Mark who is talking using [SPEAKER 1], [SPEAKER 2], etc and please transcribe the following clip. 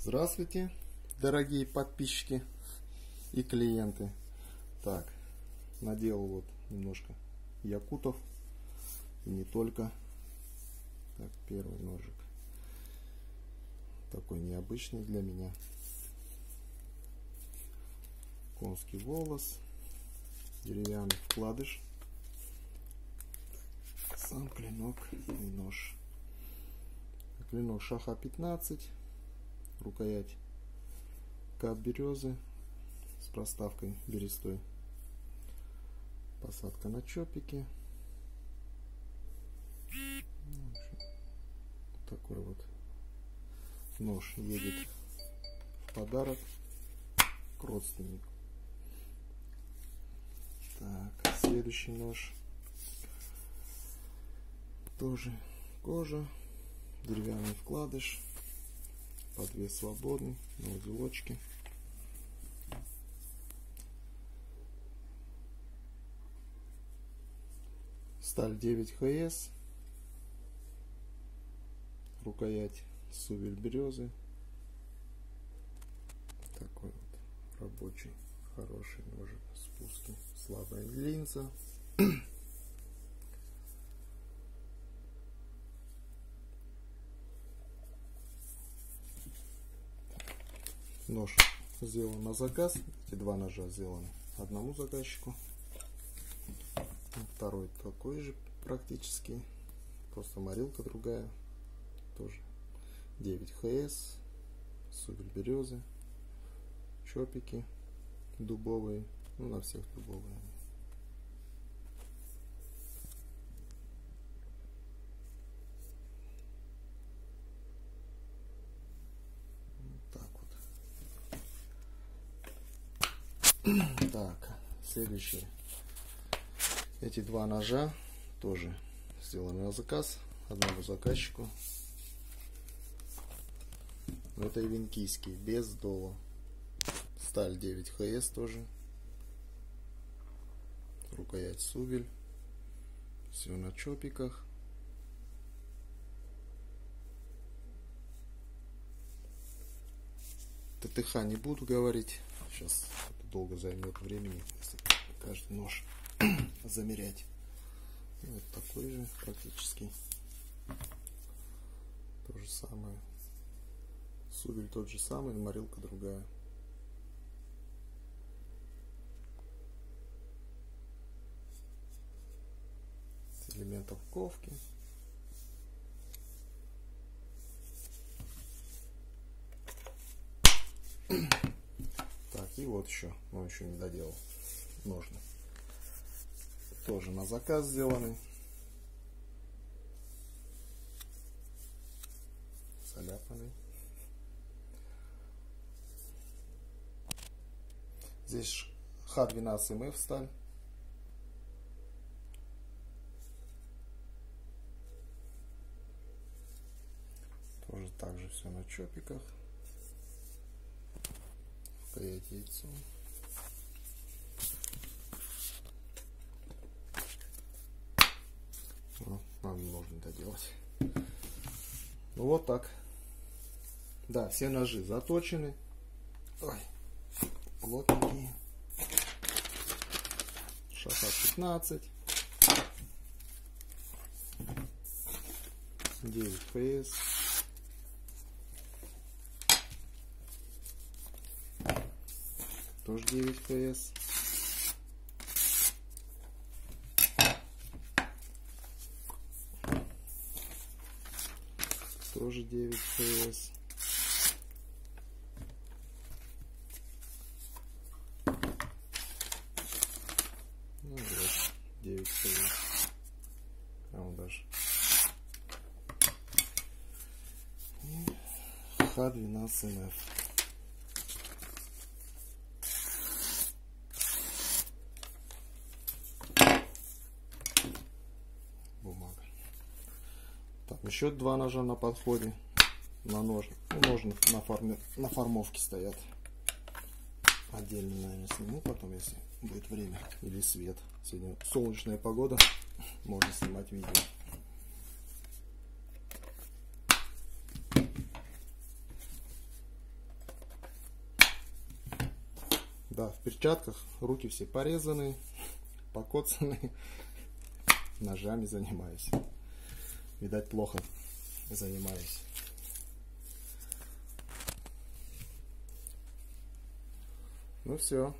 [SPEAKER 1] Здравствуйте, дорогие подписчики и клиенты. Так, наделал вот немножко якутов и не только. Так, первый ножик такой необычный для меня. Конский волос, деревянный вкладыш, сам клинок и нож. Клинок шаха 15, рукоять кап березы с проставкой берестой, посадка на чопики. Вот такой вот нож едет в подарок к родственнику. Так, следующий нож тоже кожа, деревянный вкладыш, подвес свободный, на узелочке. Сталь 9 ХС, рукоять сувель березы. Такой вот рабочий, хороший ножик, спуски, слабая линза. Нож сделан на заказ. Эти два ножа сделаны одному заказчику. Второй такой же практически, просто морилка другая, тоже 9 ХС, сувель березы, чопики дубовые, ну на всех дубовые. Так, следующие. Эти два ножа тоже сделаны на заказ одному заказчику. Это венкийские, без дола. Сталь 9 ХС тоже. Рукоять сувель. Все на чопиках. ТТХ не буду говорить. Сейчас это долго займет времени, если каждый нож замерять. Вот такой же практически. То же самое. Сувель тот же самый, морилка другая. Элементов ковки. Так, и вот еще, но еще не доделал, ножны. Тоже на заказ сделаны. Заляпанный. Здесь Х12МФ сталь. Тоже так же все на чопиках. Рукоять яйцо. Нам нужно доделать. Ну вот так. Да, все ножи заточены. Ой, плотненькие. Шаха 15. 9 ФС. Тоже 9 ФС. Тоже 9 ФС. Ну вот, 9 ФС. Прям даже. И Х12МФ. Бумага. Так, еще два ножа на подходе. На ножны. Ножны на формовке стоят. Отдельно, наверное, сниму потом, если будет время или свет. Сегодня солнечная погода, можно снимать видео. Да, в перчатках, руки все порезаны, покоцаны. Ножами занимаюсь. Видать, плохо занимаюсь. Ну все.